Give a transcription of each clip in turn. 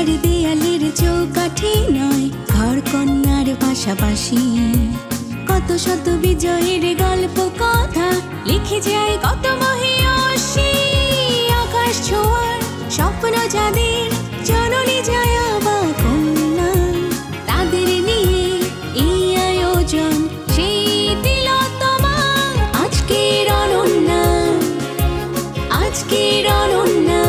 আর দেয়ালের চৌকাঠি নয়, ঘর কন্যার পাশাপাশি কত শত বিজয়ের গল্প কথা লিখে যায় কত মহিয়সী। আকাশ ছোঁয়ার স্বপ্ন যাদের, জননী জয়া বা কন্যা, তাদের নিয়ে এই আয়োজন সেই তিলোত্তমা। আজকের অনন্যা, আজকের অনন্যা।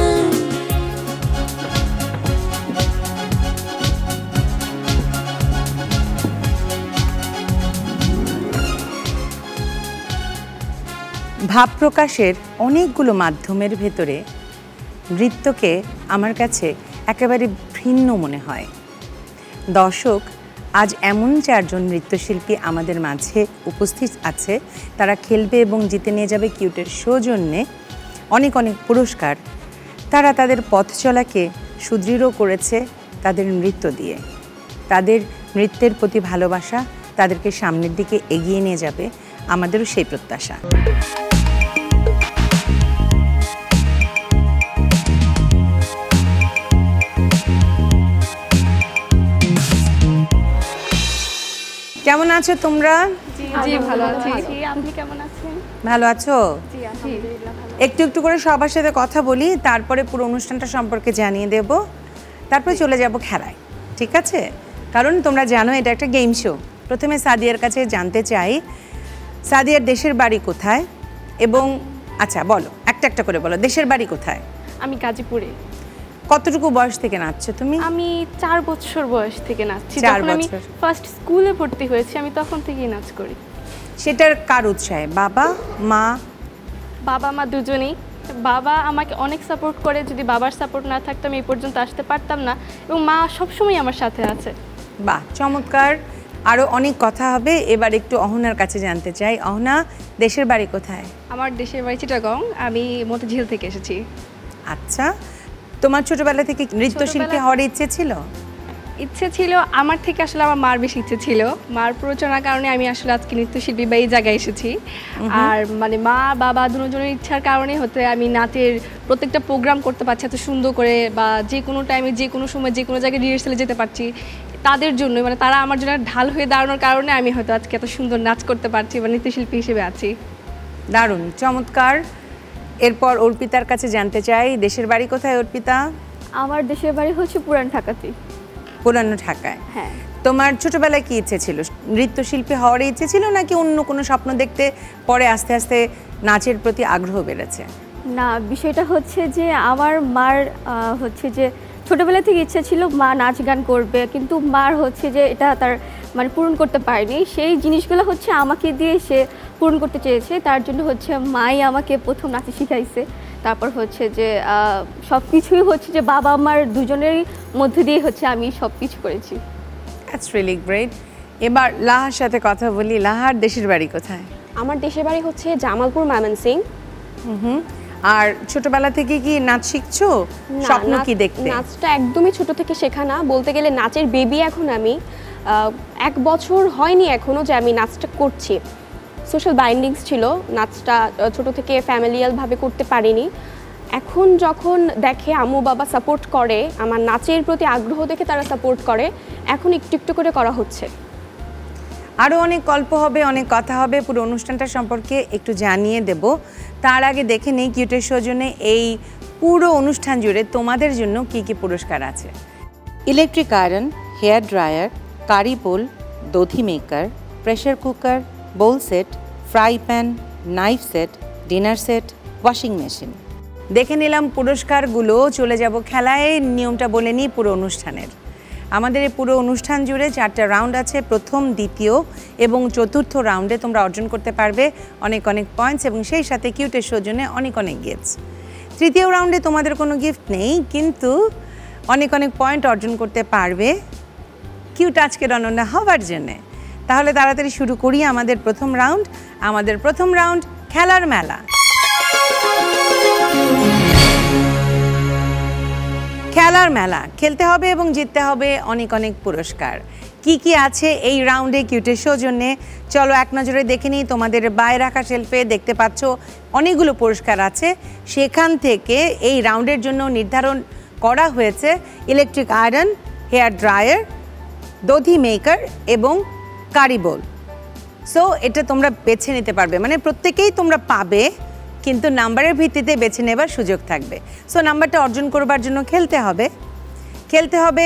ভাব প্রকাশের অনেকগুলো মাধ্যমের ভেতরে নৃত্যকে আমার কাছে একেবারে ভিন্ন মনে হয়। দর্শক, আজ এমন 4 জন নৃত্যশিল্পী আমাদের মাঝে উপস্থিত আছে, তারা খেলবে এবং জিতে নিয়ে যাবে কিউটের সৌজন্যে অনেক অনেক পুরস্কার। তারা তাদের পথ চলাকে সুদৃঢ় করেছে তাদের নৃত্য দিয়ে। তাদের নৃত্যের প্রতি ভালোবাসা তাদেরকে সামনের দিকে এগিয়ে নিয়ে যাবে, আমাদেরও সেই প্রত্যাশা। কেমন আছো তোমরা? জি ভালো আছি। আপনি কেমন আছেন? ভালো আছো? জি আলহামদুলিল্লাহ ভালো। একটু একটু করে সবার সাথে কথা বলি, তারপরে পুরো অনুষ্ঠানটা সম্পর্কে জানিয়ে দেব, তারপরে চলে যাব খেলায়, ঠিক আছে? কারণ তোমরা জানো এটা একটা গেম শো। প্রথমে সাদিয়ার কাছে জানতে চাই, সাদিয়ার দেশের বাড়ি কোথায়? এবং আচ্ছা বলো, একটা একটা করে বলো, দেশের বাড়ি কোথায়? আমি গাজীপুরে। কতটুকু বয়স থেকে নাচছো তুমি? আমি 4 বছর বয়স থেকে নাচছি। 4 যখন আমি বছর। ফার্স্ট স্কুলে ভর্তি হয়েছি আমি তখন থেকেই নাচ করি। সেটার কার উৎসাহে? বাবা মা? বাবা মা দুজনেই। বাবা আমাকে অনেক সাপোর্ট করে, যদি বাবার সাপোর্ট না থাকতো আমি এই পর্যন্ত আসতে পারতাম না, এবং মা সবসময় আমার সাথে আছে। বাহ, চমৎকার। আরও অনেক কথা হবে। এবার একটু অহনার কাছে জানতে চাই, অহনা দেশের বাড়ি কোথায়? আমার দেশের বাড়ি চিটাগং, আমি মতিঝিল থেকে এসেছি। আচ্ছা, তোমার ছোটবেলা থেকে নৃত্যশিল্পী হওয়ার ইচ্ছে ছিল? ইচ্ছে ছিল আমার থেকে, আসলে আমার মার বেশি ইচ্ছে ছিল। মার প্ররোচনার কারণে আমি আসলে আজকে নৃত্যশিল্পী বা এই জায়গায় এসেছি। আর মানে মা বাবা দুজনের ইচ্ছার কারণে হতে আমি নাচের প্রত্যেকটা প্রোগ্রাম করতে পারছি এত সুন্দর করে, বা যে কোনো টাইমে যে কোনো সময় যে কোনো জায়গায় রিহার্সালে যেতে পারছি তাদের জন্য। মানে তারা আমার জন্য ঢাল হয়ে দাঁড়ানোর কারণে আমি হয়তো আজকে এত সুন্দর নাচ করতে পারছি বা নৃত্যশিল্পী হিসেবে আছি। দারুণ, চমৎকার। এরপর অর্পিতার কাছে জানতে চাই, দেশের বাড়ি কোথায় অর্পিতা? আমার দেশের বাড়ি হচ্ছে পুরান ঢাকাতে। পুরানো ঢাকায়। হ্যাঁ। তোমার ছোটবেলায় কি ইচ্ছে ছিল? নৃত্যশিল্পী হওয়ার ইচ্ছে ছিল নাকি অন্য কোনো স্বপ্ন দেখতে পরে আস্তে আস্তে নাচের প্রতি আগ্রহ বেড়েছে? না, বিষয়টা হচ্ছে যে আমার মার হচ্ছে যে ছোটবেলা থেকে ইচ্ছে ছিল মা নাচ গান করবে, কিন্তু মার হচ্ছে যে এটা তার মানে পূরণ করতে পারেনি। সেই জিনিসগুলো হচ্ছে আমাকে দিয়ে সে পূরণ করতে চেয়েছে, তার জন্য হচ্ছে মাই আমাকে প্রথম নাচে শিখাইছে। তারপর হচ্ছে যে সব কিছুই হচ্ছে যে বাবা মার দুজনেরই মধ্যে দিয়ে হচ্ছে আমি সব কিছু করেছি। That's really great. এবার লাহার সাথে কথা বলি। লাহার দেশের বাড়ি কোথায়? আমার দেশের বাড়ি হচ্ছে জামালপুর, ময়মনসিংহ। আর ছোটবেলা থেকে কি নাচ শিখছো? স্বপ্ন কি দেখতে? নাচটা একদমই ছোট থেকে শেখা না, বলতে গেলে নাচের বেবি এখন আমি। 1 বছর হয়নি এখনো যে আমি নাচটা করছি। সোশ্যাল বাইন্ডিংস ছিল, নাচটা ছোট থেকে ফ্যামিলিয়ালভাবে করতে পারিনি। এখন যখন দেখে আম্মু বাবা সাপোর্ট করে, আমার নাচের প্রতি আগ্রহ দেখে তারা সাপোর্ট করে, এখন একটু একটু করে করা হচ্ছে। আরও অনেক গল্প হবে, অনেক কথা হবে, পুরো অনুষ্ঠানটা সম্পর্কে একটু জানিয়ে দেব। তার আগে দেখে নেই কিউটের সৌজন্যে এই পুরো অনুষ্ঠান জুড়ে তোমাদের জন্য কি কি পুরস্কার আছে। Electric iron, hair dryer, curry bowl, দধি maker, pressure cooker, bowl set, fry pan, knife set, dinner set, washing machine. দেখে নিলাম পুরস্কারগুলো, চলে যাব খেলায়। নিয়মটা বলে নিই পুরো অনুষ্ঠানের। আমাদের এই পুরো অনুষ্ঠান জুড়ে 4টা রাউন্ড আছে। প্রথম, দ্বিতীয় এবং চতুর্থ রাউন্ডে তোমরা অর্জন করতে পারবে অনেক অনেক পয়েন্টস এবং সেই সাথে কিউটের সৌজন্যে অনেক অনেক গিফটস। তৃতীয় রাউন্ডে তোমাদের কোনো গিফট নেই, কিন্তু অনেক অনেক পয়েন্ট অর্জন করতে পারবে কিউট আজকের অনন্যা হওয়ার জন্যে। তাহলে তাড়াতাড়ি শুরু করি আমাদের প্রথম রাউন্ড। আমাদের প্রথম রাউন্ড খেলার মেলা। খেলার মেলা খেলতে হবে এবং জিততে হবে অনেক অনেক পুরস্কার। কি কি আছে এই রাউন্ডে কিউটের সৌজন্যে চলো এক নজরে দেখে নিই। তোমাদের বাই রাখা শেলফে দেখতে পাচ্ছ অনেকগুলো পুরস্কার আছে। সেখান থেকে এই রাউন্ডের জন্য নির্ধারণ করা হয়েছে ইলেকট্রিক আয়রন, হেয়ার ড্রায়ার, দধি মেকার এবং কারি বোল। সো এটা তোমরা বেছে নিতে পারবে, মানে প্রত্যেকেই তোমরা পাবে, কিন্তু নাম্বারের ভিত্তিতে বেছে নেবার সুযোগ থাকবে। সো নাম্বারটা অর্জন করবার জন্য খেলতে হবে।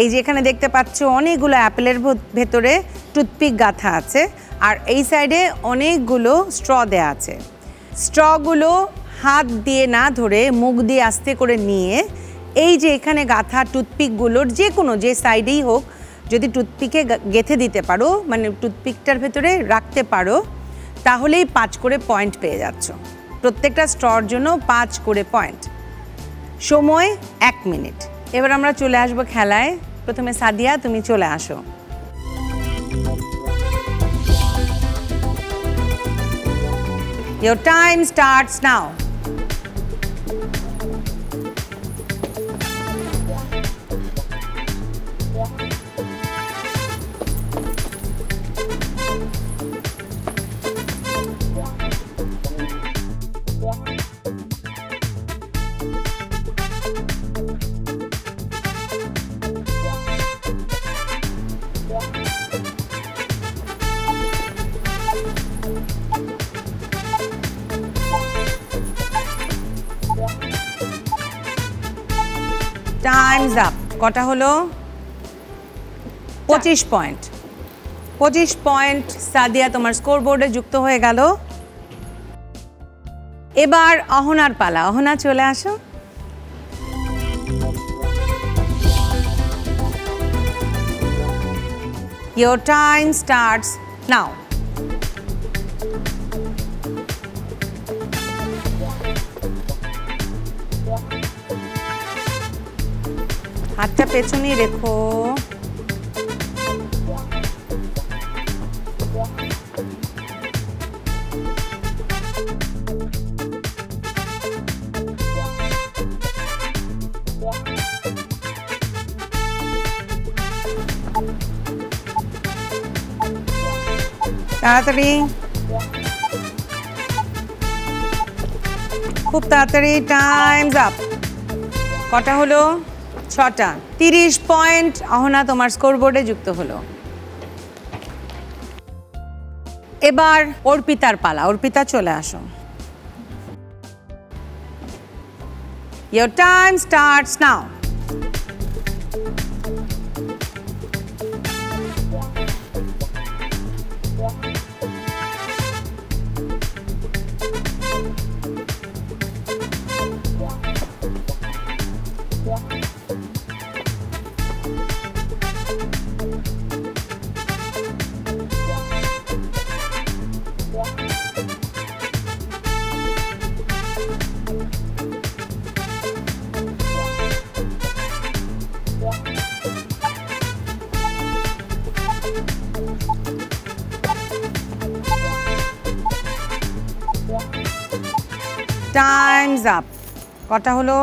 এই যে এখানে দেখতে পাচ্ছ অনেকগুলো অ্যাপেলের ভেতরে টুথপিক গাঁথা আছে, আর এই সাইডে অনেকগুলো স্ট্র দেয়া আছে। স্ট্রগুলো হাত দিয়ে না ধরে মুখ দিয়ে আস্তে করে নিয়ে এই যে এখানে গাঁথা টুথপিকগুলোর যে সাইডেই হোক যদি টুথপিকে গেঁথে দিতে পারো, মানে টুথপিকটার ভেতরে রাখতে পারো, তাহলেই 5 করে পয়েন্ট পেয়ে যাচ্ছ। প্রত্যেকটা স্ট্রর জন্য 5 করে পয়েন্ট। সময় 1 মিনিট। এবার আমরা চলে আসবো খেলায়। প্রথমে সাদিয়া, তুমি চলে আসো। Your time starts now. Times up. কটা হলো? 25 পয়েন্ট। 25 পয়েন্ট সাদিয়া তোমার স্কোর বোর্ডে যুক্ত হয়ে গেল। এবার অহনার পালা। অহনা চলে আসো। Your time starts now. হাতটা পেছনেই রেখো। তাড়াতাড়ি, খুব তাড়াতাড়ি। Times up. কটা হলো? 6টা। 30 পয়েন্ট অহনা তোমার স্কোর বোর্ডে যুক্ত হলো। এবার অর্পিতার পালা। অর্পিতা চলে আসো। Your time starts now. Times up. কটা হলো?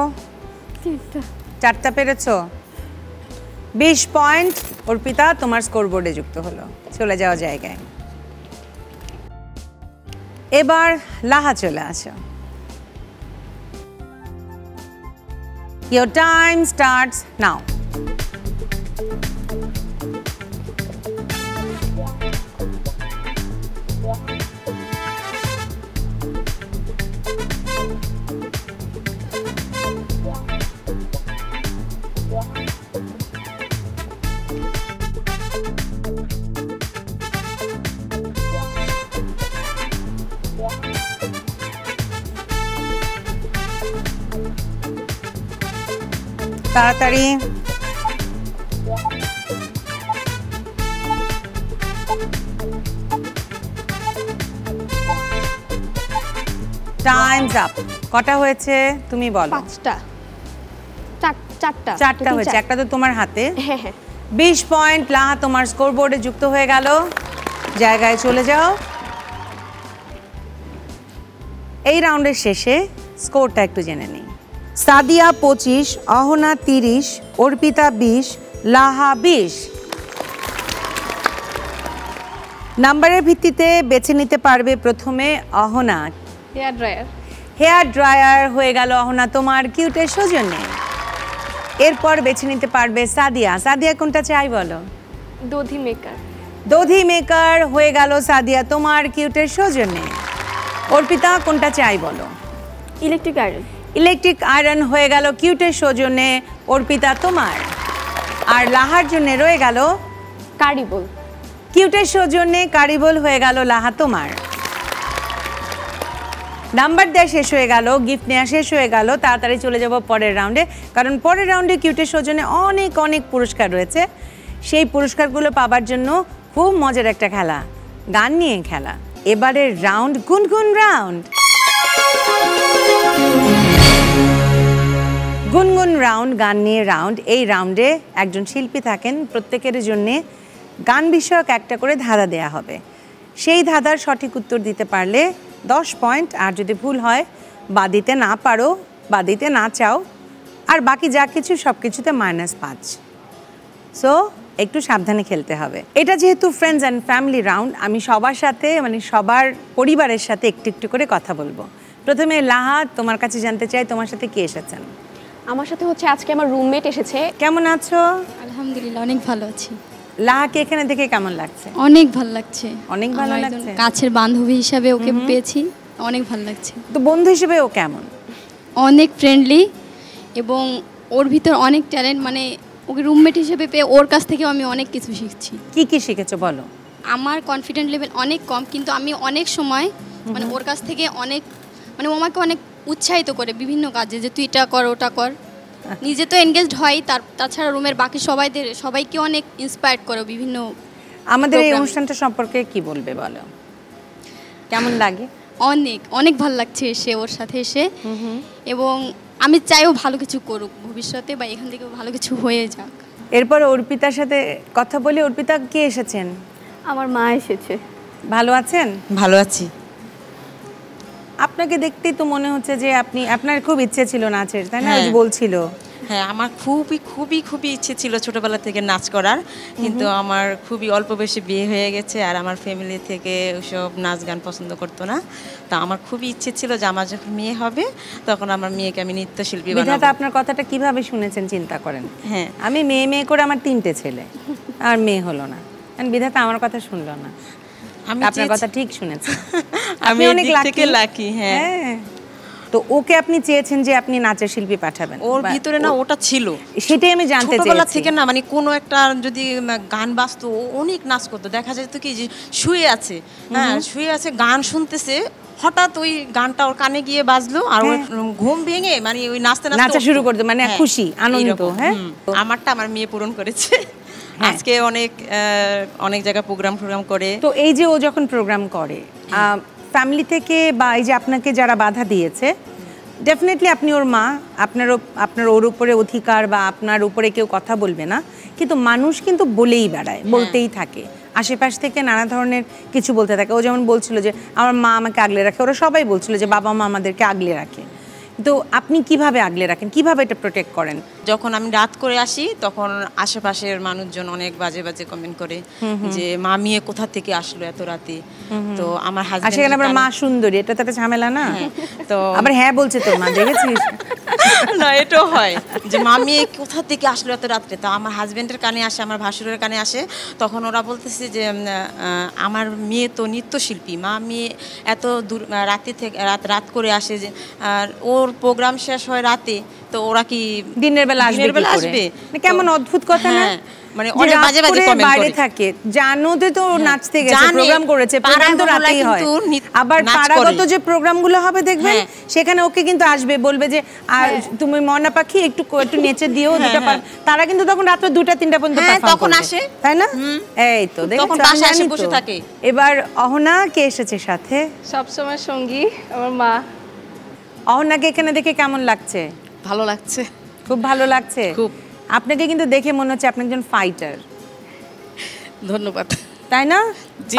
4টা পেরেছো। 20 পয়েন্ট অর্পিতা তোমার স্কোর বোর্ডে যুক্ত হলো। চলে যাওয়া জায়গায়। এবার লাহা চলে আসো। Your time starts now. তাড়াতাড়ি। Times up. কটা হয়েছে তুমি বলো? 5টা। 4টা হয়েছে। একটা তো তোমার হাতে। হ্যাঁ হ্যাঁ। 20 পয়েন্ট লাহা তোমার স্কোর বোর্ডে যুক্ত হয়ে গেল। জায়গায় চলে যাও। এই রাউন্ডের শেষে স্কোরটা একটু জেনে নিই। সাদিয়া 25, অহনা 30, অর্পিতা 20, লাহা 20। নাম্বারের ভিত্তিতে বেছে নিতে পারবে প্রথমে Ahana. Hair dryer. Hair dryer হয়ে গেল অহনা তোমার কিউটের সৌজন্যে। এরপর বেছে নিতে পারবে সাদিয়া। সাদিয়া কোনটা চাই বলো? দধি মেকার। দধি মেকার হয়ে গেল সাদিয়া তোমার কিউটের সৌজন্যে। অর্পিতা কোনটা চাই বলো? Electric iron. ইলেকট্রিক আয়রন হয়ে গেল কিউটের সৌজন্যে অর্পিতা তোমার। আর লাহার জন্য রয়ে গেল কারিবল। কিউটের সৌজন্যে কারিবল হয়ে গেল লাহা তোমার। নাম্বার দেওয়া শেষ হয়ে গেল, গিফট নেওয়া শেষ হয়ে গেল। তাড়াতাড়ি চলে যাব পরের রাউন্ডে, কারণ পরের রাউন্ডে কিউটের সৌজন্যে অনেক অনেক পুরস্কার রয়েছে। সেই পুরস্কারগুলো পাবার জন্য খুব মজার একটা খেলা, গান নিয়ে খেলা। এবারের রাউন্ড গুনগুন রাউন্ড। গুনগুন রাউন্ড, গান নিয়ে রাউন্ড। এই রাউন্ডে একজন শিল্পী থাকেন, প্রত্যেকের জন্য গান বিষয়ক একটা করে ধাঁধা দেয়া হবে। সেই ধাঁধার সঠিক উত্তর দিতে পারলে 10 পয়েন্ট, আর যদি ভুল হয় বা দিতে না পারো বা দিতে না চাও, আর বাকি যা কিছু সব কিছুতে -5। সো একটু সাবধানে খেলতে হবে। এটা যেহেতু ফ্রেন্ডস অ্যান্ড ফ্যামিলি রাউন্ড, আমি সবার সাথে মানে সবার পরিবারের সাথে একটু একটু করে কথা বলবো। প্রথমে লাহা, তোমার কাছে জানতে চাই তোমার সাথে কে এসেছেন? আমার সাথে হচ্ছে আজকে আমার রুমমেট এসেছে। কেমন আছো? আলহামদুলিল্লাহ, অনেক ভালো আছি। লাহাকে এখানে দেখে কেমন লাগছে? অনেক ভালো লাগছে। অনেক ভালো আমার একজন লাগছে? কাছের বান্ধবী হিসাবে ওকে পেয়েছি, অনেক ভালো লাগছে। তো বন্ধু হিসেবে ও কেমন? অনেক ফ্রেন্ডলি এবং ওর ভিতর অনেক ট্যালেন্ট, মানে ওকে রুমমেট হিসেবে পেয়ে ওর কাছ থেকেও আমি অনেক কিছু শিখছি। কি কি শিখেছো বলো? আমার কনফিডেন্ট লেভেল অনেক কম, কিন্তু আমি অনেক সময় মানে ওর কাছ থেকে অনেক মানে ও আমাকে অনেক উৎসাহিত করে বিভিন্ন কাজে, যে তুই এটা কর ওটা কর। নিজে তো এনগেজড হয়, তাছাড়া রুমের বাকি সবাইকে অনেক ইন্সপায়ার্ড করে বিভিন্ন। আমাদের এই অনুষ্ঠানটা সম্পর্কে কি বলবে বলো? কেমন লাগে? অনেক অনেক ভালো লাগছে এসে, ওর সাথে এসে। এবং আমি চাইও ভালো কিছু করুক ভবিষ্যতে, বা এখান থেকে ভালো কিছু হয়ে যাক। এরপর অর্পিতার সাথে কথা বলি। অর্পিতা, কে এসেছেন? আমার মা এসেছে। ভালো আছেন? ভালো আছি। আপনাকে দেখতেই তো মনে হচ্ছে যে আপনার খুব ইচ্ছে ছিল নাচের, তাই না? হ্যাঁ। বলছিল। হ্যাঁ, আমার খুবই খুবই খুবই ইচ্ছে ছিল ছোটবেলা থেকে নাচ করার, কিন্তু আমার খুবই অল্প বয়সে বিয়ে হয়ে গেছে, আর আমার ফ্যামিলি থেকে ওসব নাচ গান পছন্দ করতো না। তা আমার খুবই ইচ্ছে ছিল যে আমার যখন মেয়ে হবে তখন আমার মেয়েকে আমি নৃত্যশিল্পী বানাবো। বিধাতা আপনার কথাটা কিভাবে শুনেছেন চিন্তা করেন। হ্যাঁ, আমি মেয়ে করে আমার 3টে ছেলে, আর মেয়ে হলো না। বিধাতা আমার কথা শুনলো না। আমি আপনার কথা ঠিক শুনেছেন। আমি অনেক লাকি। হ্যাঁ, তো ওকে আপনি চেয়েছেন যে আপনি নাচের শিল্পী পাঠাবেন, ওর ভিতরে না ওটা ছিল। সেটাই আমি জানতে চাইছি। ছোটবেলা থেকে না মানে কোনো একটা যদি গান বাজতো ও অনেক নাচ করতো। দেখা যেত কি যে শুয়ে আছে, হ্যাঁ শুয়ে আছে, গান শুনতেছে, হঠাৎ ওই গানটা ওর কানে গিয়ে বাজলো, আর ওর ঘুম ভেঙে মানে ওই নাচতে নাচা শুরু করতো, মানে খুশি আনন্দ। হ্যাঁ, আমারটা আমার মেয়ে পূরণ করেছে। আজকে অনেক জায়গায় প্রোগ্রাম করে। তো এই যে ও যখন প্রোগ্রাম করে, ফ্যামিলি থেকে বা এই যে আপনাকে যারা বাধা দিয়েছে, ডেফিনেটলি আপনি ওর মা, আপনার ওর উপরে অধিকার বা আপনার উপরে কেউ কথা বলবে না, কিন্তু মানুষ কিন্তু বলেই বেড়ায়, বলতেই থাকে। আশেপাশ থেকে নানা ধরনের কিছু বলতে থাকে। ও যেমন বলছিল যে আমার মা আমাকে আগলে রাখে, ওরা সবাই বলছিল যে বাবা মা আমাদেরকে আগলে রাখে। তো আপনি কিভাবে আগলে রাখেন, কিভাবে এটা প্রোটেক্ট করেন? যখন আমি রাত করে আসি তখন আশেপাশের মানুষজন অনেক বাজে বাজে কমেন্ট করে যে মা মেয়ে কোথা থেকে আসলো এত রাতে। তো আমার হাজবেন্ড, সেখানে আবার মা সুন্দরী, এটা তো একটা ঝামেলা না? তো আবার হ্যাঁ বলছে তোর মা, দেখেছিস? না, এটাও হয় যে মা মেয়ে কোথা থেকে আসলো এত রাত্রে। তো আমার হাজবেন্ডের কানে আসে, আমার ভাসুরের কানে আসে, তখন ওরা বলতেছে যে আমার মেয়ে তো নৃত্যশিল্পী, মা মেয়ে এত দূর রাতে থেকে রাত করে আসে, যে আর ওর প্রোগ্রাম শেষ হয় রাতে, তো ওরা কি দিনের বেলা আসবে? কেমন অদ্ভুত কথা না? মানে অনেক বাজে বাজে কমেন্ট বাইরে থাকে, জানো তো নাচতে গেছে, প্রোগ্রাম করেছে, প্রোগ্রাম তো রাতেই হয়। আবার পাড়াগত যে প্রোগ্রামগুলো হবে দেখবেন, সেখানে ওকে কিন্তু আসবে, বলবে যে তুমি মনা পাখি একটু নেচে দিও দুটো। তারা কিন্তু তখন রাত 2টা-3টা পর্যন্ত তখন আসে, তাই না? এই তো তখন বাসায় এসে বসে থাকে। এবার অহনা কে এসেছে সাথে? সবসময় সঙ্গী আমার মা। অহনাকে এখানে দেখে কেমন লাগছে? ভালো লাগছে, খুব ভালো লাগছে। খুব। আপনাকে কিন্তু দেখে মনে হচ্ছে আপনি একজন ফাইটার। ধন্যবাদ। তাই না?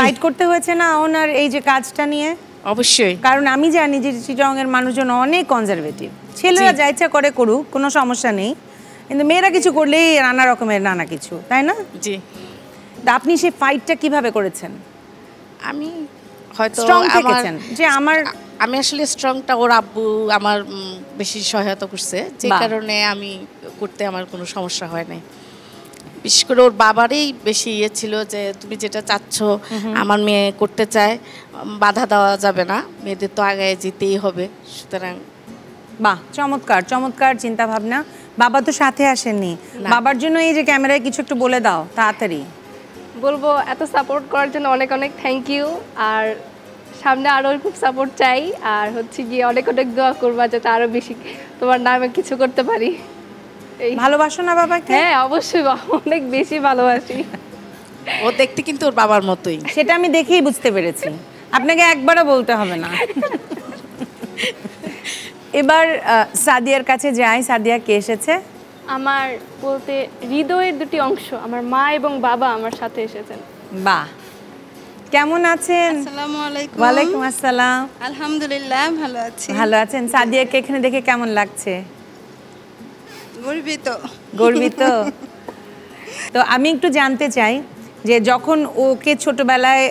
ফাইট করতে হয়েছে না ওনার এই যে কাজটা নিয়ে? অবশ্যই। কারণ আমি জানি যে চিটাগংয়ের মানুষজন অনেক কনজারভেটিভ। ছেলেরা যা ইচ্ছা করে করুক, কোনো সমস্যা নেই, কিন্তু মেয়েরা কিছু করলেই নানা রকমের নানা কিছু, তাই না? জি। আপনি সেই ফাইটটা কিভাবে করেছেন? আমি হয়তো স্ট্রং থেকেছেন যে আমার আমি আসলে স্ট্রংটা ওর আব্বু আমার বেশি সহায়তা করছে, যে কারণে আমি করতে আমার কোনো সমস্যা হয় নাই। বিশেষ করে ওর বাবারই বেশি ইয়ে ছিল যে তুমি যেটা চাচ্ছ আমার মেয়ে করতে চায়, বাধা দেওয়া যাবে না, মেয়েদের তো আগে যেতেই হবে। সুতরাং বাহ, চমৎকার চমৎকার চিন্তা ভাবনা। বাবা তো সাথে আসেননি, বাবার জন্য এই যে ক্যামেরায় কিছু একটু বলে দাও তাড়াতাড়ি। বলবো এত সাপোর্ট করার জন্য অনেক অনেক থ্যাংক ইউ, আর সামনে আরও খুব সাপোর্ট চাই, আর হচ্ছে গিয়ে অনেক অনেক দোয়া করবা যাতে আরও বেশি তোমার নামে কিছু করতে পারি। ভালোবাসো না বাবাকে? হ্যাঁ অবশ্যই, অনেক বেশি ভালোবাসি। ও দেখতে কিন্তু ওর বাবার মতোই। সেটা আমি দেখেই বুঝতে পেরেছি, আপনাকে একবারও বলতে হবে না। এবার সাদিয়ার কাছে যাই। সাদিয়া কে এসেছে? আমার বলতে হৃদয়ের দুটি অংশ, আমার মা এবং বাবা আমার সাথে এসেছেন। বাহ, কেমন আছেন? আসসালামু আলাইকুম। ওয়ালাইকুম আসসালাম। আলহামদুলিল্লাহ ভালো আছি। ভালো আছেন? সাদিয়াকে এখানে দেখে কেমন লাগছে? গর্বিত। গর্বিত। তো আমি একটু জানতে চাই যে যখন ওকে ছোটবেলায়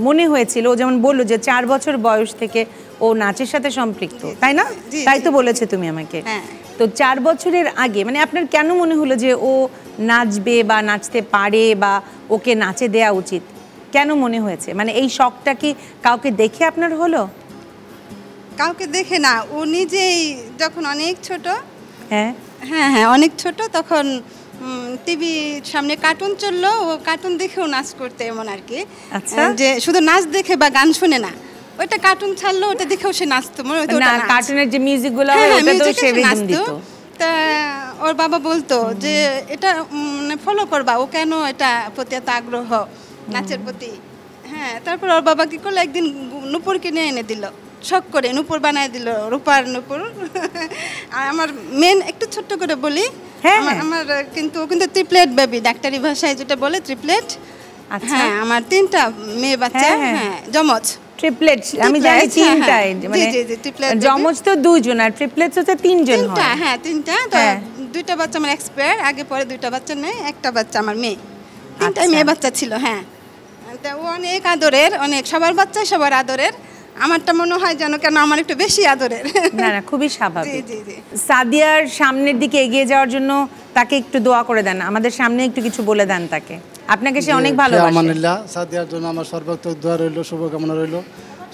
মনে হয়েছিল, ও যেমন বললো যে 4 বছর বয়স থেকে ও নাচের সাথে সম্পৃক্ত, তাই না? তাই তো বলেছে তুমি আমাকে। তো 4 বছরের আগে মানে আপনার কেন মনে হলো যে ও নাচবে বা নাচতে পারে বা ওকে নাচে দেয়া উচিত, কেন মনে হয়েছে? মানে এই শখটা কি কাউকে দেখে আপনার হলো? কাউকে দেখে না, ও নিজেই যখন অনেক ছোট, হ্যাঁ হ্যাঁ হ্যাঁ অনেক ছোট, তখন টিভি সামনে কার্টুন চললো, ও কার্টুন দেখেও নাচ করতে, এমন আর কি। যে শুধু নাচ দেখে বা গান শুনে না, ওইটা কার্টুন ছাড়লো ওটা দেখেও সে নাচতো। না, কার্টুনের যে মিউজিকগুলো হয় ওটাতেও সে রিদম দিত। তা ওর বাবা বলতো যে এটা ফলো করবা, ও কেন এটা প্রতি এত আগ্রহ নাচের প্রতি। হ্যাঁ, তারপর ওর বাবা কি করলো, একদিন নূপুর কিনে এনে দিল, শখ করে নূপুর বানায় দিল, রূপার নূপুর। আমার মেন একটু ছোট্ট করে বলি, আমার কিন্তু ট্রিপলেট বেবি, ডাক্তারি ভাষায় যেটা বলে ট্রিপলেট। হ্যাঁ, আমার 3টা মেয়ে বাচ্চা, হ্যাঁ যমজ। ট্রিপলেট আমি জানি 3টাই, মানে যমজ তো 2 জন আর ট্রিপলেটস হচ্ছে 3 জন হয়। হ্যাঁ 3টা। তো 2টা বাচ্চা আমার এক্সপায়ার, আগে পরে 2টা বাচ্চা নেই, একটা বাচ্চা আমার মেয়ে, 3টাই মেয়ে বাচ্চা ছিল। হ্যাঁ, তা ও অনেক আদরের, অনেক সবার বাচ্চা সবার আদরের, আমারটা মনে হয় যেন কেন আমার একটু বেশি আদরের। না না, খুবই স্বাভাবিক। সাদিয়ার সামনের দিকে এগিয়ে যাওয়ার জন্য তাকে একটু দোয়া করে দেন, আমাদের সামনে একটু কিছু বলে দেন তাকে, আপনাকে সে অনেক ভালোবাসে। আলহামদুলিল্লাহ, সাদিয়ার জন্য আমার সর্বাত্মক দোয়া রইল, শুভকামনা রইল,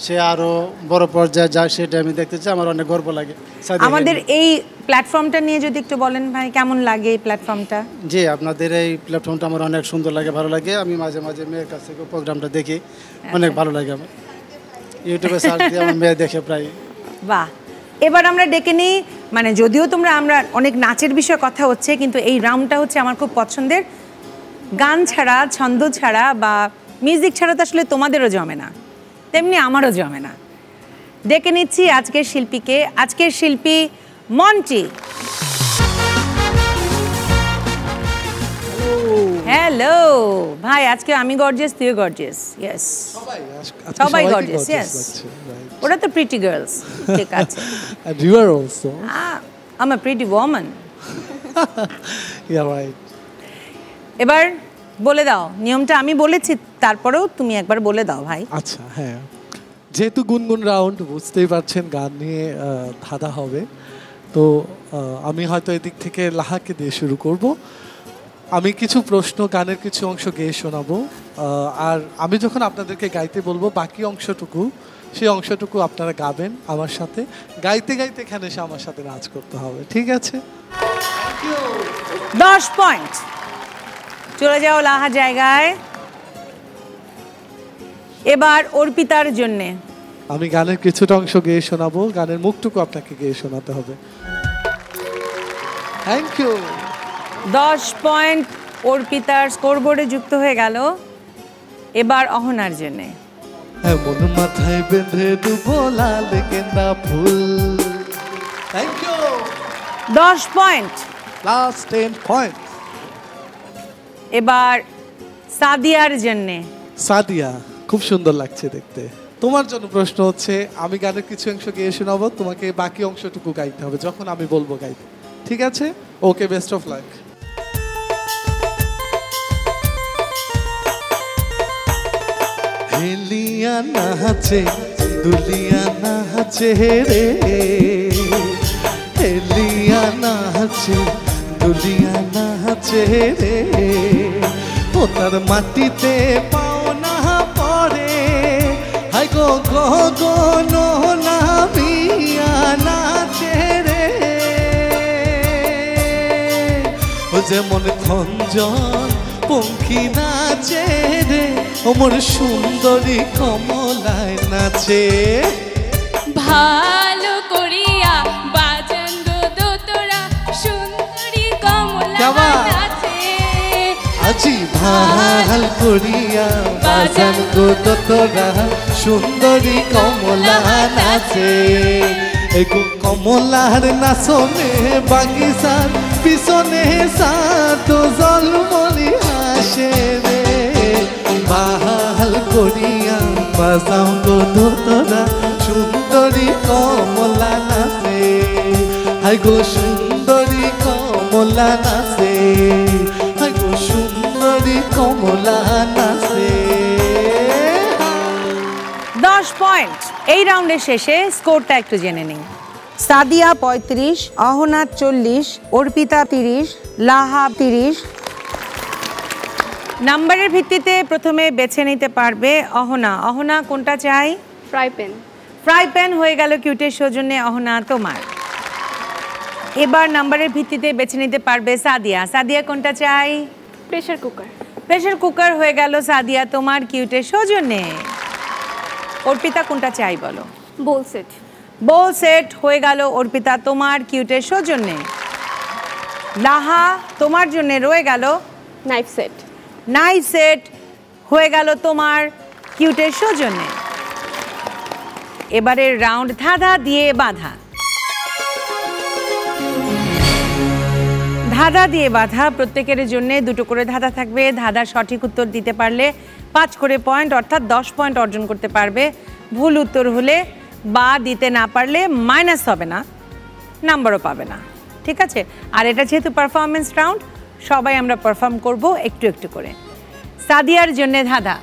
সে আরো বড় পর্যায়ে যায় সেটা আমি দেখতে চাই, আমার অনেক গর্ব লাগে। আমাদের এই প্ল্যাটফর্মটা নিয়ে যদি একটু বলেন ভাই, কেমন লাগে এই প্ল্যাটফর্মটা? জি, আপনাদের এই প্ল্যাটফর্মটা আমার অনেক সুন্দর লাগে, ভালো লাগে। আমি মাঝে মাঝে মেয়ের কাছ থেকে প্রোগ্রামটা দেখি, অনেক ভালো লাগে আমার। ইউটিউবে সার্চ দিয়ে আমার মেয়ে দেখে প্রায়। বাহ, এবার আমরা ডেকে নিই, মানে যদিও আমরা অনেক নাচের বিষয়ে কথা হচ্ছে, কিন্তু এই রাউন্ডটা হচ্ছে আমার খুব পছন্দের। গান ছাড়া, ছন্দ ছাড়া বা মিউজিক ছাড়া তো আসলে তোমাদেরও জমে না, তেমনি আমারও জমে না। ডেকে নিচ্ছি আজকের শিল্পীকে। আজকের শিল্পী মন্টি। হ্যালো ভাই, আজকে আমি গর্জিয়াস, তুইও গর্জিয়াস। ইয়েস, সবাই গর্জিয়াস। ইয়েস, ওরা তো প্রিটি গার্লস, ঠিক আছে। And you are also. I'm a pretty woman. Yeah, right. এবার বলে দাও নিয়মটা, আমি বলেছি তারপরেও তুমি একবার বলে দাও ভাই। আচ্ছা, হ্যাঁ, যেহেতু গুনগুন রাউন্ড বুঝতেই পারছেন গান নিয়ে ধাঁধা হবে, তো আমি হয়তো এদিক থেকে লাহাকে দিয়ে শুরু করব। আমি কিছু প্রশ্ন, গানের কিছু অংশ গেয়ে শোনাবো, আর আমি যখন আপনাদেরকে গাইতে বলবো বাকি অংশটুকু, সেই অংশটুকু আপনারা গাবেন আমার সাথে, গাইতে গাইতে এখানে এসে আমার সাথে নাচ করতে হবে, ঠিক আছে? 10 পয়েন্ট। চলে যাও লাহা জায়গায়। এবার অর্পিতার জন্যে আমি গানের কিছুটা অংশ গেয়ে শোনাবো, গানের মুখটুকু আপনাকে গেয়ে শোনাতে হবে। Thank you. 10 পয়েন্ট অর্পিতার স্কোরবোর্ডে যুক্ত হয়ে গেল। এবার অহনার জন্যে এমন মাথায় বেঁধে দেবো লাল গেন্দা ফুল। Thank you. 10 point. Last 10 point. এবার সাদিয়ার জন্যে। সাদিয়া, খুব সুন্দর লাগছে দেখতে। তোমার জন্য প্রশ্ন হচ্ছে, আমি গানের কিছু অংশ গেয়ে শোনাবো, তোমাকে বাকি অংশটুকু গাইতে হবে যখন আমি বলবো গাইতে, ঠিক আছে? ওকে, বেস্ট অফ লাক। হেলিয়া নাচে দুলিয়া নাচে রে হেলিয়া নাচে দুলিয়া নাচে রে ও তার মাটিতে পাও না পড়ে হাই গো গগন নামিয়া নাচে রে ও যেমন খঞ্জন পঙ্খী নাচে রে ওমর সুন্দরী কমলায় নাচে ভালো করিয়া বাজান গো দোতরা সুন্দরী কমলা নাচে আজি ভাল করিয়া বাজান গো দোতরা সুন্দরী কমলা নাচে এগো কমলার নাচনে বাগিচার পিছনে সাত জলমলি হাসে রে ভাল করিয়া বাজাও গো দোতরা সুন্দরী কমলা নাচে হাই গো সুন্দরী কমলা নাচে হাই গো সুন্দরী কমলা নাচে 10 পয়েন্ট। এই রাউন্ডের শেষে স্কোরটা একটু জেনে নিই। সাদিয়া 35, অহনা 40, অর্পিতা 30, লাহা 30। নাম্বারের ভিত্তিতে প্রথমে বেছে নিতে পারবে অহনা। অহনা কোনটা চাই? Fry pan. ফ্রাই প্যান হয়ে গেল কিউটের সৌজন্যে অহনা তোমার। এবার নাম্বারের ভিত্তিতে বেছে নিতে পারবে সাদিয়া। সাদিয়া কোনটা চাই? Pressure cooker. প্রেসার কুকার হয়ে গেল সাদিয়া তোমার কিউটের সৌজন্যে। অর্পিতা কোনটা চাই বলো? Bowl set. বোল সেট হয়ে গেল অর্পিতা তোমার কিউটের সৌজন্যে। লাহা তোমার জন্য রয়ে গেল নাইফ সেট। নাইফ সেট হয়ে গেল তোমার কিউটের সৌজন্যে। এবারের রাউন্ড ধাঁধা দিয়ে বাঁধা। ধাঁধা দিয়ে বাঁধা, প্রত্যেকের জন্য দুটো করে ধাঁধা থাকবে। ধাঁধার সঠিক উত্তর দিতে পারলে 5 করে পয়েন্ট অর্থাৎ 10 পয়েন্ট অর্জন করতে পারবে। ভুল উত্তর হলে বা দিতে না পারলে মাইনাস হবে না, নাম্বারও পাবে না। ঠিক আছে? আর এটা যেহেতু পারফরমেন্স রাউন্ড, সবাই আমরা পারফর্ম করব একটু একটু করে। সাদিয়ার জন্য ধাঁধা।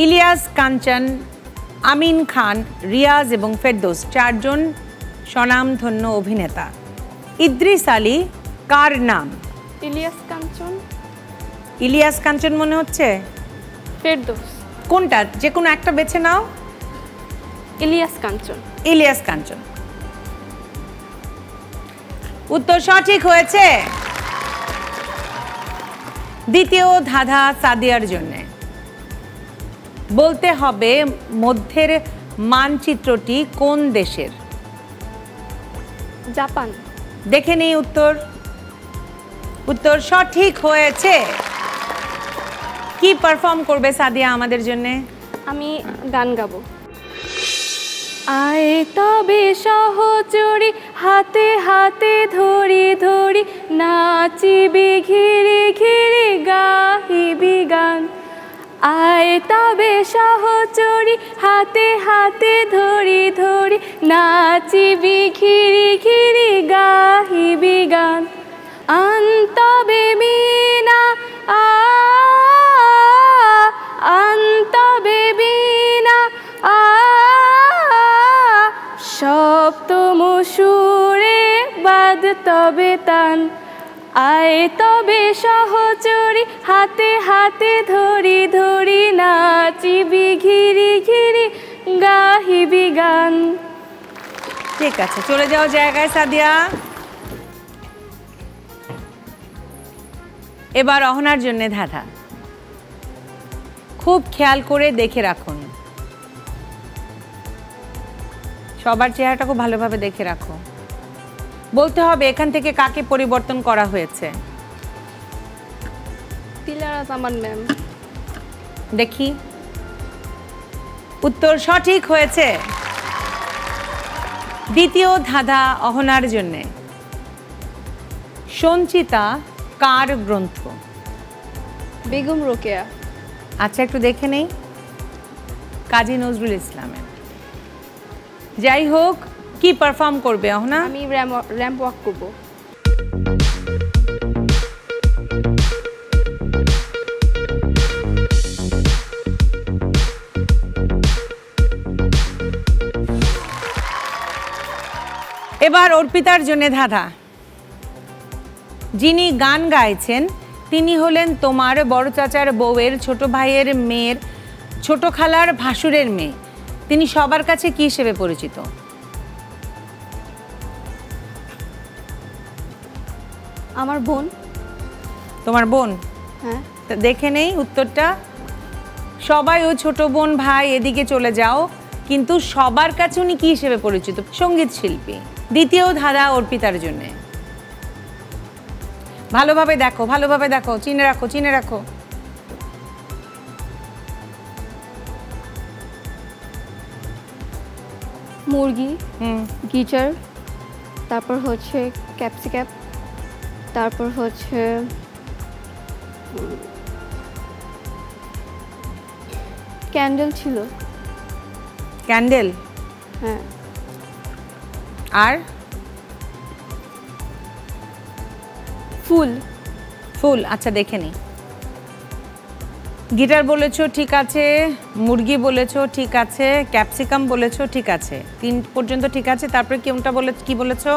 ইলিয়াস, কাঞ্চন, আমিন খান, রিয়াজ এবং ফেরদৌস 4 জন স্বনামধন্য অভিনেতা। ইদ্রিস আলী কার নাম? ইলিয়াস কাঞ্চন। ইলিয়াস কাঞ্চন মনে হচ্ছে? ফেরদৌস। কোনটা? যে কোনো একটা বেছে নাও। ইলিয়াস কাঞ্চন। ইলিয়াস কাঞ্চন উত্তর সঠিক হয়েছে। দ্বিতীয় ধাঁধা সাদিয়ার জন্য। বলতে হবে মধ্যের মানচিত্রটি কোন দেশের? জাপান। দেখে নেই উত্তর। উত্তর সঠিক হয়েছে। কি পারফর্ম করবে সাদিয়া আমাদের জন্য? আমি গান গাবো। আয় তবে সহচরি হাতে হাতে ধরি ধরি নাচিবি ঘিরি ঘিরি গাহিবি গান। আয় তবে সহচরি হাতে হাতে ধরি ধরি নাচিবি ঘিরি ঘিরি গাহিবি গান। আন্তবে বিনা আন্তবে বিনা সপ্তম সুরে বাদ তবে তান। আয় তবে সহচরি হাতে হাতে ধরি ধরি নাচিবি ঘিরি ঘিরি গাহিবি গান। ঠিক আছে, চলে যাও জায়গায় সাদিয়া। এবার অহনার জন্য ধাঁধা। খুব খেয়াল করে দেখে রাখুন, সবার চেহারাটা খুব ভালোভাবে দেখে রাখো। বলতে হবে এখান থেকে কাকে পরিবর্তন করা হয়েছে। তিলারা জামান ম্যাম। দেখি, উত্তর সঠিক হয়েছে। দ্বিতীয় ধাঁধা অহনার জন্য। সঞ্চিতা কার গ্রন্থ? বেগম রোকেয়া। আচ্ছা, একটু দেখে নেই। কাজী নজরুল ইসলামের। যাই হোক, কি পারফর্ম করবে অহনা? আমি র্যাম্প ওয়াক করব। এবার অর্পিতার জন্য ধাঁধা। যিনি গান গাইছেন তিনি হলেন তোমার বড় চাচার বউয়ের ছোট ভাইয়ের মেয়ের ছোট খালার ভাসুরের মেয়ে। তিনি সবার কাছে কি হিসেবে পরিচিত? আমার বোন। তোমার বোন? হ্যাঁ। তা দেখে নেই উত্তরটা। সবাই ও ছোট বোন ভাই এদিকে চলে যাও, কিন্তু সবার কাছে উনি কি হিসেবে পরিচিত? সঙ্গীত শিল্পী। দ্বিতীয় ধাঁধা অর্পিতার জন্য। ভালোভাবে দেখো, ভালোভাবে দেখো, চিনে রাখো, চিনে রাখো। মুরগি, গিটার, তারপর হচ্ছে ক্যাপসিকাম, তারপর হচ্ছে ক্যান্ডেল ছিল। ক্যান্ডেল? হ্যাঁ। আর ফুল। ফুল, আচ্ছা দেখে নি। গিটার বলেছো ঠিক আছে, মুরগি বলেছো ঠিক আছে, ক্যাপসিকাম বলেছো ঠিক আছে, 3 পর্যন্ত ঠিক আছে। তারপরে কোনটা বলে কি বলেছো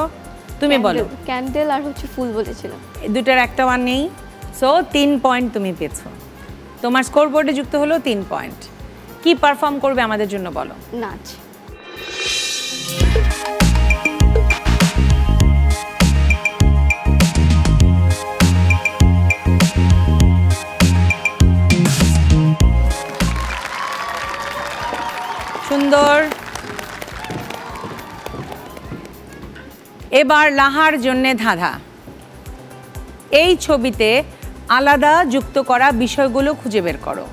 তুমি বলো? ক্যান্ডেল আর হচ্ছে ফুল বলেছিলাম। এই দুটার একটা বার নেই, সো 3 পয়েন্ট তুমি পেয়েছো। তোমার স্কোর বোর্ডে যুক্ত হলো 3 পয়েন্ট। কি পারফর্ম করবে আমাদের জন্য বলো? নাচ। সুন্দর। এবার লাহার জন্য ধাঁধা। এই ছবিতে আলাদা যুক্ত করা বিষয়গুলো খুঁজে বের করো।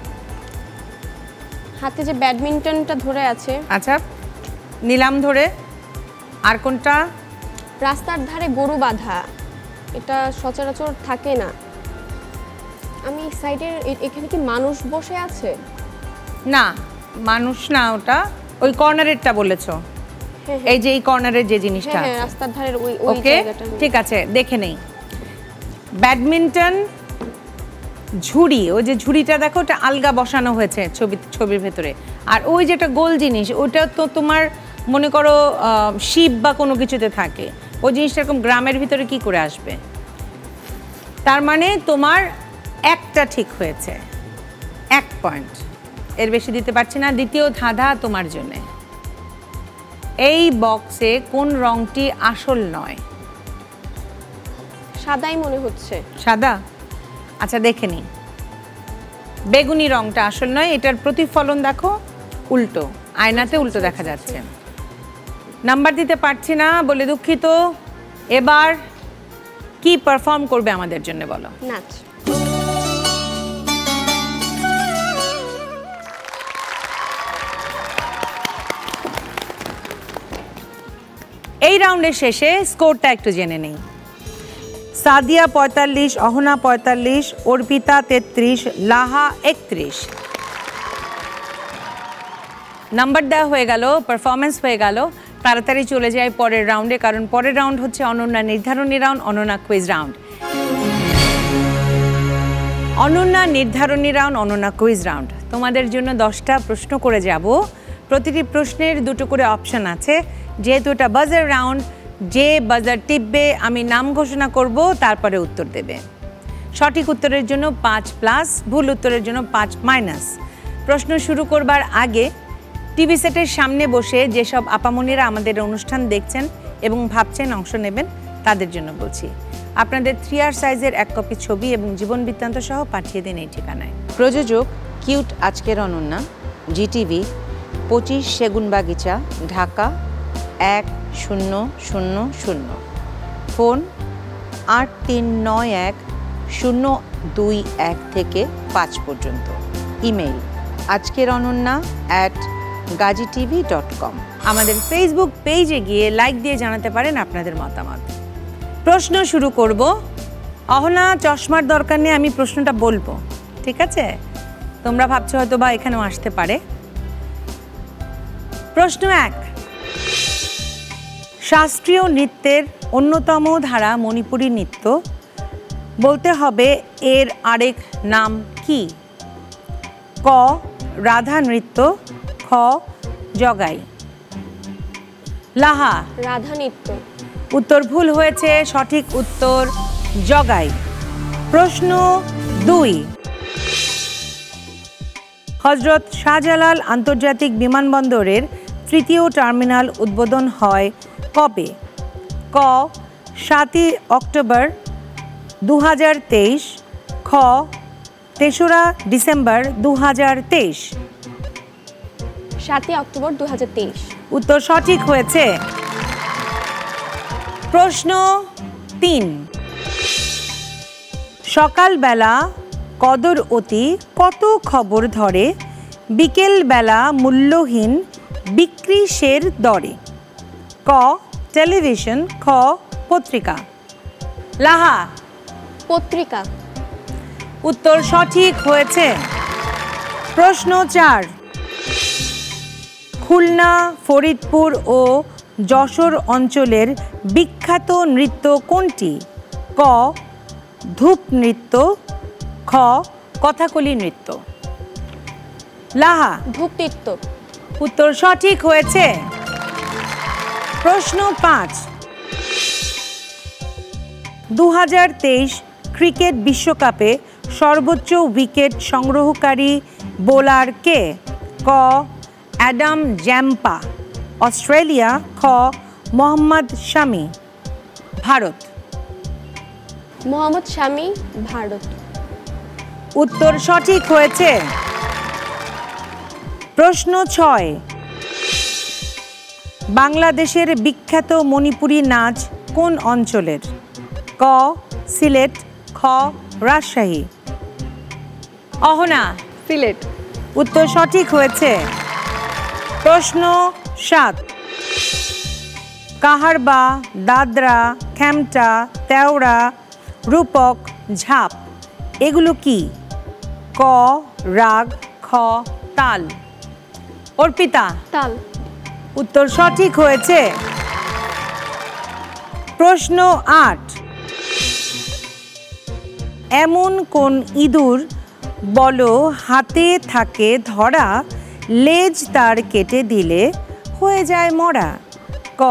হাতে যে ব্যাডমিন্টনটা ধরে আছে। আচ্ছা, নিলাম ধরে। আর কোনটা? রাস্তার ধারে গরু বাঁধা, এটা সচরাচর থাকে না। আমি সাইডের এখানে কি মানুষ বসে আছে? না, মানুষ না, ওটা ওই কর্নারেরটা বলেছো। এই যে এই কর্নারের যে জিনিসটা আছে রাস্তার ধারের ওই জায়গাটা। ঠিক আছে, দেখে নেই। ব্যাডমিন্টন ঝুড়ি, ওই যে ঝুড়িটা দেখো, ওটা আলগা বসানো হয়েছে ছবির ভেতরে। আর ওই যেটা গোল জিনিস, ওটা তো তোমার মনে করো শিপ বা কোনো কিছুতে থাকে। ওই জিনিসটা এরকম গ্রামের ভিতরে কি করে আসবে? তার মানে তোমার একটা ঠিক হয়েছে, 1 পয়েন্ট। এর বেশি দিতে পারছি না। দ্বিতীয় ধাঁধা তোমার জন্য। এই বক্সে কোন রংটি আসল নয়? সাদাই মনে হচ্ছে। সাদা? আচ্ছা দেখে নি। বেগুনি রংটা আসল নয়, এটার প্রতিফলন দেখো উল্টো, আয়নাতে উল্টো দেখা যাচ্ছে। নাম্বার দিতে পারছি না বলে দুঃখিত। এবার কি পারফর্ম করবে আমাদের জন্য বলো? নাচ। এই রাউন্ডের শেষে স্কোরটা একটু জেনে নেই। সাদিয়া 45, অহনা 45, অর্পিতা 33, লাহা 31। নাম্বার দেওয়া হয়ে গেল, পারফরমেন্স হয়ে গেল। তাড়াতাড়ি চলে যায় পরের রাউন্ডে, কারণ পরের রাউন্ড হচ্ছে অনন্যা নির্ধারণী round, Ananya quiz round. Ananya নির্ধারণী রাউন্ড, অনন্যা কুইজ রাউন্ড। তোমাদের জন্য 10টা প্রশ্ন করে যাব। প্রতিটি প্রশ্নের 2টো করে অপশন আছে। যেহেতু এটা বাজার রাউন্ড, যে বাজার টিপবে আমি নাম ঘোষণা করব, তারপরে উত্তর দেবে। সঠিক উত্তরের জন্য 5+, ভুল উত্তরের জন্য 5-। প্রশ্ন শুরু করবার আগে টিভি সেটের সামনে বসে যেসব আপামনিরা আমাদের অনুষ্ঠান দেখছেন এবং ভাবছেন অংশ নেবেন, তাদের জন্য বলছি, আপনাদের 3R সাইজের 1 কপি ছবি এবং জীবন বৃত্তান্ত সহ পাঠিয়ে দিন এই ঠিকানায়। প্রযোজক কিউট আজকের অনন্যা, জিটিভি, 25 সেগুনবাগিচা, ঢাকা 1000। ফোন 8391-021 থেকে 5 পর্যন্ত। Email ajkerononna@gazitv.com। আমাদের ফেসবুক পেজে গিয়ে লাইক দিয়ে জানাতে পারেন আপনাদের মতামত। প্রশ্ন শুরু করব। অহনা, চশমার দরকার নেই, আমি প্রশ্নটা বলবো, ঠিক আছে? তোমরা ভাবছো হয়তো বা এখানেও আসতে পারে। প্রশ্ন 1। শাস্ত্রীয় নৃত্যের অন্যতম ধারা মণিপুরী নৃত্য, বলতে হবে এর আরেক নাম কি? ক রাধা নৃত্য, খ জগাই। লাহা। রাধা নৃত্য। উত্তর ভুল হয়েছে, সঠিক উত্তর জগাই। প্রশ্ন 2, হযরত শাহজালাল আন্তর্জাতিক বিমানবন্দরের 3য় টার্মিনাল উদ্বোধন হয় কবে? ক 7 অক্টোবর 2023, খ 3রা ডিসেম্বর 2023। 7 অক্টোবর 2023। উত্তর সঠিক হয়েছে। প্রশ্ন 3, সকালবেলা কদর অতি কত খবর ধরে, বিকেলবেলা মূল্যহীন বিক্রি শের দরে? ক টেলিভিশন, খ পত্রিকা। লাহা পত্রিকা। উত্তর সঠিক হয়েছে। প্রশ্ন 4, খুলনা, ফরিদপুর ও যশোর অঞ্চলের বিখ্যাত নৃত্য কোনটি? ক ধূপ নৃত্য, খ কথাকলি নৃত্য। লাহা ধূপ নৃত্য। উত্তর সঠিক হয়েছে। প্রশ্ন 5, 2023 ক্রিকেট বিশ্বকাপে সর্বোচ্চ উইকেট সংগ্রহকারী বোলার কে? ক অ্যাডাম জ্যাম্পা, অস্ট্রেলিয়া, খ মোহাম্মদ শামি, ভারত। মোহাম্মদ শামি, ভারত। উত্তর সঠিক হয়েছে। প্রশ্ন 6, বাংলাদেশের বিখ্যাত মণিপুরী নাচ কোন অঞ্চলের? ক সিলেট, খ রাজশাহী। অহনা সিলেট। উত্তর সঠিক হয়েছে। প্রশ্ন 7, কাহারবা, দাদরা, খেমটা, তেওড়া, রূপক, ঝাপ এগুলো কি? ক রাগ, খ তাল। অর্পিতা তাল। উত্তর সঠিক হয়েছে। প্রশ্ন 8, এমন কোন ইঁদুর বলো হাতে থাকে ধরা, লেজ তার কেটে দিলে হয়ে যায় মরা? ক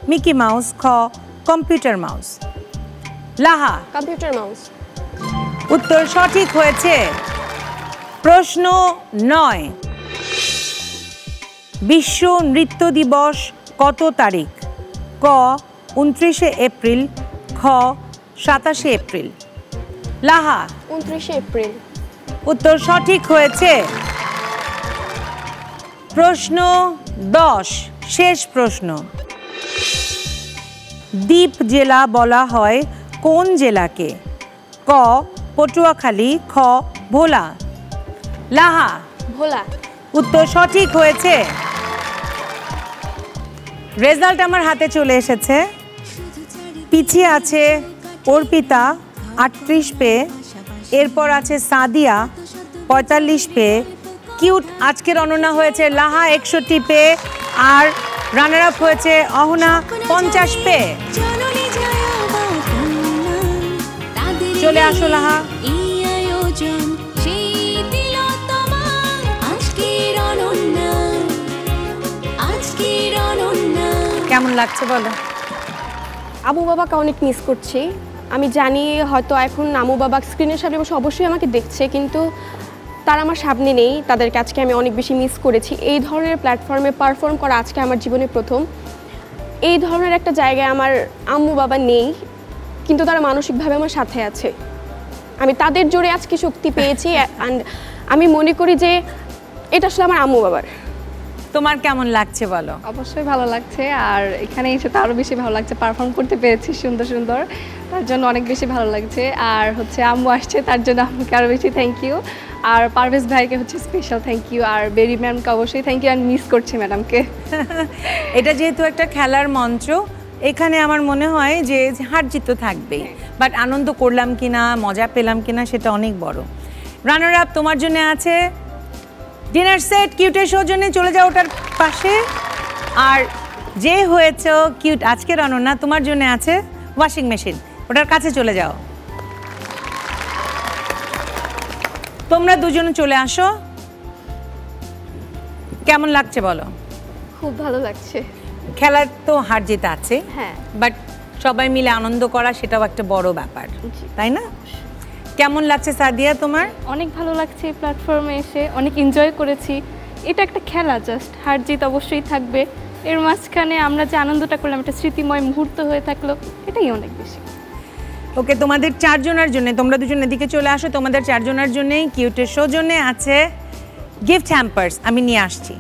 মিকি মাউস, খ computer mouse. Laha computer mouse. উত্তর সঠিক হয়েছে। প্রশ্ন 9, বিশ্ব নৃত্য দিবস কত তারিখ? ক 29 এপ্রিল, খ 27 এপ্রিল। লাহা 29 এপ্রিল। উত্তর সঠিক হয়েছে। প্রশ্ন 10, শেষ প্রশ্ন, দ্বীপ জেলা বলা হয় কোন জেলাকে? ক পটুয়াখালী, খ ভোলা। লাহা ভোলা। উত্তর সঠিক হয়েছে। রেজাল্ট আমার হাতে চলে এসেছে। পিছিয়ে আছে অর্পিতা 38 পেয়ে, এরপর আছে সাদিয়া 45 পেয়ে, কিউট আজকের অনন্যা হয়েছে লাহা 61 পেয়ে, আর রানার আপ হয়েছে অহনা 50 পেয়ে। চলে আসো লাহা। কেমন লাগছে বলো? আম্মু বাবাকে অনেক মিস করছি। আমি জানি হয়তো এখন আম্মু বাবা স্ক্রিনের সামনে বসে অবশ্যই আমাকে দেখছে, কিন্তু তারা আমার সামনে নেই। তাদেরকে আজকে আমি অনেক বেশি মিস করেছি। এই ধরনের প্ল্যাটফর্মে পারফর্ম করা আজকে আমার জীবনে প্রথম। এই ধরনের একটা জায়গায় আমার আম্মু বাবা নেই, কিন্তু তারা মানসিকভাবে আমার সাথে আছে। আমি তাদের জোরে আজকে শক্তি পেয়েছি, অ্যান্ড আমি মনে করি যে এটা আসলে আমার আম্মু বাবার। তোমার কেমন লাগছে বলো? অবশ্যই ভালো লাগছে, আর এখানে এসে তো আরও বেশি ভালো লাগছে। পারফর্ম করতে পেরেছি সুন্দর সুন্দর, তার জন্য অনেক বেশি ভালো লাগছে। আর হচ্ছে আম্মু আসছে, তার জন্য আম্মুকে আরও বেশি থ্যাংক ইউ। আর পারভেজ ভাইকে হচ্ছে স্পেশাল থ্যাংক ইউ, আর বেরি ম্যামকে অবশ্যই থ্যাংক ইউ। আর মিস করছি ম্যাডামকে। এটা যেহেতু একটা খেলার মঞ্চ, এখানে আমার মনে হয় যে হার জিত তো থাকবেই, বাট আনন্দ করলাম কিনা, মজা পেলাম কিনা সেটা অনেক বড়। রানার আপ তোমার জন্য আছে ডিনার সেট, কিউটের শোর জন্য চলে যাও ওটার পাশে। আর যে হয়েছে কিউট আজকের অনন্যা, তোমার জন্য আছে ওয়াশিং মেশিন, ওটার কাছে চলে যাও। তোমরা দুজনে চলে আসো। কেমন লাগছে বলো? খুব ভালো লাগছে। খেলার তো হার জিত আছে, হ্যাঁ, বাট সবাই মিলে আনন্দ করা সেটাও একটা বড় ব্যাপার, তাই না? কেমন লাগছে সাদিয়া তোমার? অনেক ভালো লাগছে এই প্ল্যাটফর্মে এসে, অনেক এনজয় করেছি। এটা একটা খেলা, জাস্ট হার জিত অবশ্যই থাকবে, এর মাঝখানে আমরা যে আনন্দটা করলাম একটা স্মৃতিময় মুহূর্ত হয়ে থাকলো, এটাই অনেক বেশি। ওকে, তোমাদের চারজনের জন্য, তোমরা দুজন এদিকে চলে আসো, তোমাদের চারজনের জন্যই কিউটের সৌজন্যে আছে গিফট হ্যাম্পার্স। আমি নিয়ে আসছি।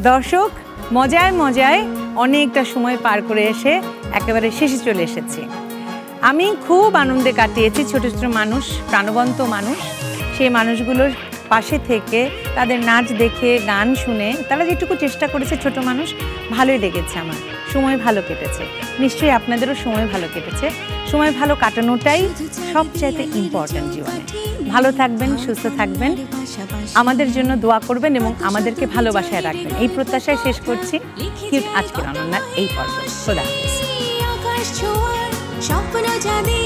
দর্শক, মজায় মজায় অনেকটা সময় পার করে এসে একেবারে শেষে চলে এসেছি। আমি খুব আনন্দে কাটিয়েছি। ছোট ছোট মানুষ, প্রাণবন্ত মানুষ, সেই মানুষগুলোর পাশে থেকে তাদের নাচ দেখে, গান শুনে তারা যেটুকু চেষ্টা করেছে, ছোট মানুষ, ভালোই লেগেছে আমার। সময় ভালো কেটেছে, নিশ্চয়ই আপনাদেরও সময় ভালো কেটেছে। সময় ভালো কাটানোটাই সবচাইতে ইম্পর্ট্যান্ট জীবনে। ভালো থাকবেন, সুস্থ থাকবেন, আমাদের জন্য দোয়া করবেন এবং আমাদেরকে ভালোবাসায় রাখবেন, এই প্রত্যাশায় শেষ করছি কিউট আজকের অনন্যার এই পর্ব। খোদা হাফেজ। স্বপ্ন জানি